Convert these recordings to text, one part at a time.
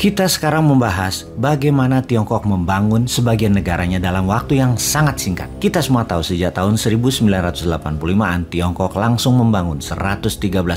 Kita sekarang membahas bagaimana Tiongkok membangun sebagian negaranya dalam waktu yang sangat singkat. Kita semua tahu sejak tahun 1985-an Tiongkok langsung membangun 113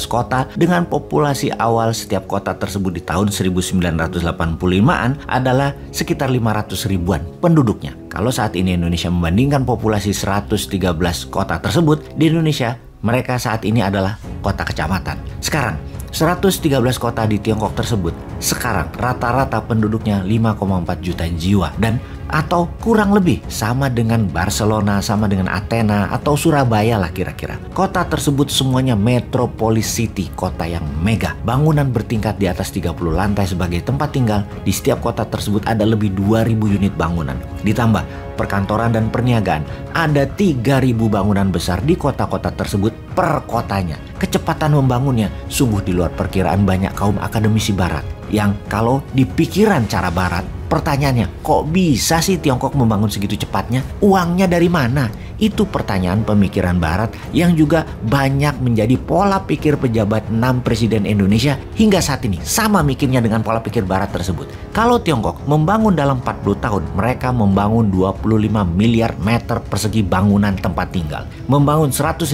kota dengan populasi awal setiap kota tersebut di tahun 1985-an adalah sekitar 500 ribuan penduduknya. Kalau saat ini Indonesia membandingkan populasi 113 kota tersebut, di Indonesia mereka saat ini adalah kota kecamatan. Sekarang 113 kota di Tiongkok tersebut sekarang rata-rata penduduknya 5,4 juta jiwa dan atau kurang lebih sama dengan Barcelona, sama dengan Athena atau Surabaya lah kira-kira. Kota tersebut semuanya metropolis city, kota yang mega. Bangunan bertingkat di atas 30 lantai sebagai tempat tinggal. Di setiap kota tersebut ada lebih 2.000 unit bangunan. Ditambah perkantoran dan perniagaan, ada 3.000 bangunan besar di kota-kota tersebut per kotanya. Kecepatan membangunnya sungguh di luar perkiraan banyak kaum akademisi barat. Yang kalau di pikiran cara barat, pertanyaannya, kok bisa sih Tiongkok membangun segitu cepatnya? Uangnya dari mana? Itu pertanyaan pemikiran barat yang juga banyak menjadi pola pikir pejabat 6 presiden Indonesia hingga saat ini. Sama mikirnya dengan pola pikir barat tersebut. Kalau Tiongkok membangun dalam 40 tahun, mereka membangun 25 miliar meter persegi bangunan tempat tinggal. Membangun 150.000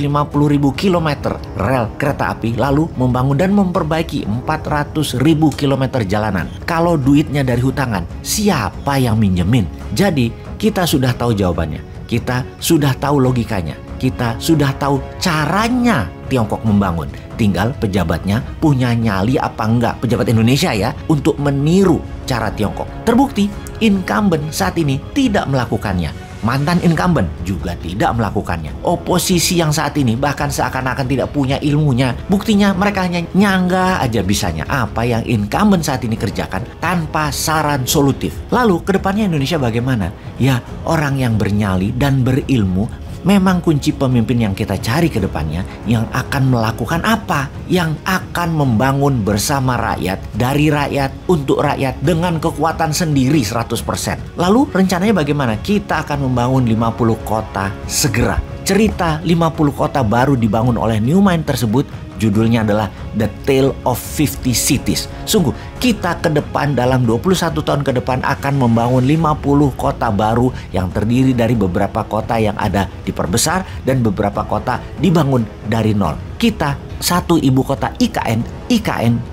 kilometer rel kereta api, lalu membangun dan memperbaiki 400.000 kilometer jalanan. Kalau duitnya dari hutangan, siapa yang minjemin? Jadi kita sudah tahu jawabannya. Kita sudah tahu logikanya. Kita sudah tahu caranya Tiongkok membangun. Tinggal pejabatnya punya nyali apa enggak, pejabat Indonesia ya, untuk meniru cara Tiongkok. Terbukti incumbent saat ini tidak melakukannya. Mantan incumbent juga tidak melakukannya. Oposisi yang saat ini bahkan seakan-akan tidak punya ilmunya. Buktinya mereka hanya nyangga aja bisanya apa yang incumbent saat ini kerjakan tanpa saran solutif. Lalu kedepannya Indonesia bagaimana? Ya, orang yang bernyali dan berilmu memang kunci pemimpin yang kita cari ke depannya, yang akan melakukan apa? Yang akan membangun bersama rakyat, dari rakyat, untuk rakyat, dengan kekuatan sendiri 100%. Lalu rencananya bagaimana? Kita akan membangun 50 kota segera. Cerita 50 kota baru dibangun oleh New Mind tersebut judulnya adalah The Tale of 50 Cities. Sungguh, kita ke depan dalam 21 tahun ke depan akan membangun 50 kota baru yang terdiri dari beberapa kota yang ada diperbesar dan beberapa kota dibangun dari nol. Kita satu ibu kota IKN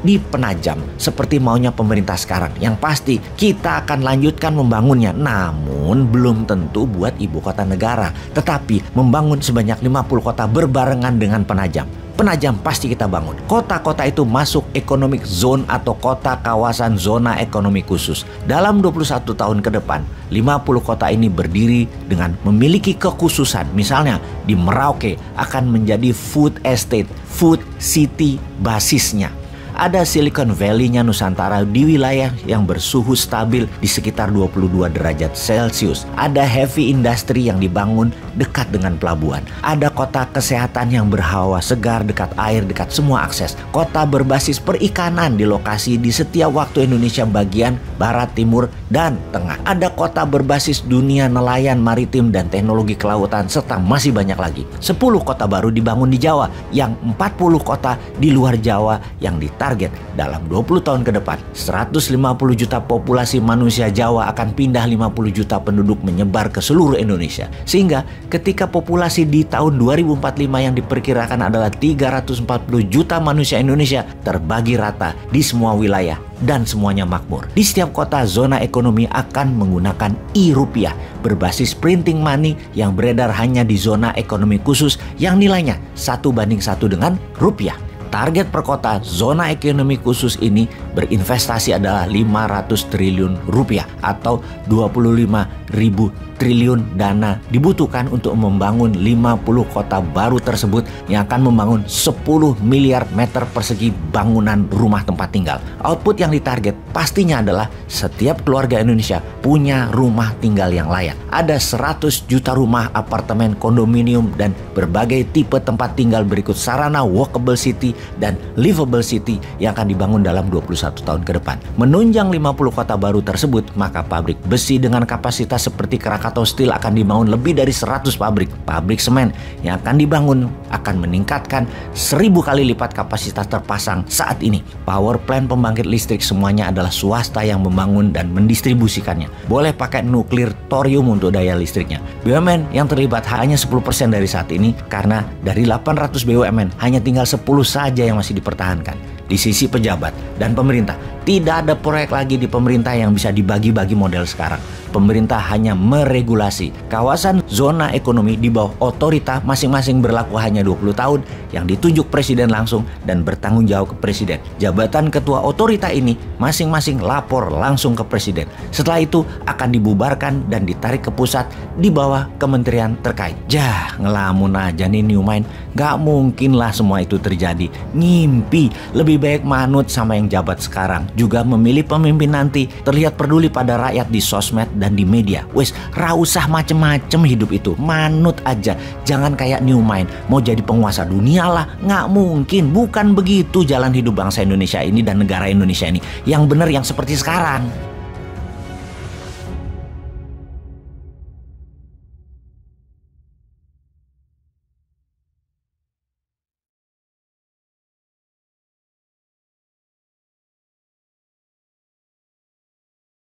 di Penajam seperti maunya pemerintah sekarang. Yang pasti kita akan lanjutkan membangunnya, namun belum tentu buat ibu kota negara, tetapi membangun sebanyak 50 kota berbarengan dengan Penajam. Penajam pasti kita bangun. Kota-kota itu masuk economic zone atau kota kawasan zona ekonomi khusus. Dalam 21 tahun ke depan, 50 kota ini berdiri dengan memiliki kekhususan. Misalnya di Merauke akan menjadi food estate, food city basisnya. Ada Silicon Valley-nya Nusantara di wilayah yang bersuhu stabil di sekitar 22 derajat Celcius. Ada heavy industry yang dibangun dekat dengan pelabuhan. Ada kota kesehatan yang berhawa segar, dekat air, dekat semua akses. Kota berbasis perikanan di lokasi di setiap waktu Indonesia bagian barat, timur, dan tengah. Ada kota berbasis dunia nelayan, maritim, dan teknologi kelautan, serta masih banyak lagi. 10 kota baru dibangun di Jawa, yang 40 kota di luar Jawa yang ditarget dalam 20 tahun ke depan. 150 juta populasi manusia Jawa akan pindah 50 juta penduduk menyebar ke seluruh Indonesia. Sehingga ketika populasi di tahun 2045 yang diperkirakan adalah 340 juta manusia Indonesia terbagi rata di semua wilayah dan semuanya makmur. Di setiap kota zona ekonomi akan menggunakan e-rupiah berbasis printing money yang beredar hanya di zona ekonomi khusus yang nilainya 1:1 dengan rupiah. Target per kota zona ekonomi khusus ini berinvestasi adalah 500 triliun rupiah atau 25.000 triliun dana dibutuhkan untuk membangun 50 kota baru tersebut yang akan membangun 10 miliar meter persegi bangunan rumah tempat tinggal. Output yang ditarget pastinya adalah setiap keluarga Indonesia punya rumah tinggal yang layak. Ada 100 juta rumah, apartemen, kondominium, dan berbagai tipe tempat tinggal berikut sarana walkable city dan livable city yang akan dibangun dalam 21 tahun ke depan. Menunjang 50 kota baru tersebut, maka pabrik besi dengan kapasitas seperti Krakatau Steel akan dibangun lebih dari 100 pabrik. Pabrik semen yang akan dibangun akan meningkatkan 1000 kali lipat kapasitas terpasang saat ini. Power plant pembangkit listrik semuanya adalah swasta yang membangun dan mendistribusikannya. Boleh pakai nuklir thorium untuk daya listriknya. BUMN yang terlibat hanya 10% dari saat ini karena dari 800 BUMN hanya tinggal 10 saja yang masih dipertahankan. Di sisi pejabat dan pemerintah, tidak ada proyek lagi di pemerintah yang bisa dibagi-bagi model sekarang. Pemerintah hanya meregulasi. Kawasan zona ekonomi di bawah otorita masing-masing berlaku hanya 20 tahun yang ditunjuk presiden langsung dan bertanggung jawab ke presiden. Jabatan ketua otorita ini masing-masing lapor langsung ke presiden. Setelah itu akan dibubarkan dan ditarik ke pusat di bawah kementerian terkait. Jah, ngelamun aja nih New Mind. Gak mungkin lah semua itu terjadi. Ngimpi. Lebih baik manut sama yang jabat sekarang. Juga memilih pemimpin nanti. Terlihat peduli pada rakyat di sosmed dan di media. Wes, ra usah macem-macem hidup itu. Manut aja. Jangan kayak New Mind. Mau jadi penguasa dunia lah. Nggak mungkin. Bukan begitu jalan hidup bangsa Indonesia ini dan negara Indonesia ini. Yang benar yang seperti sekarang.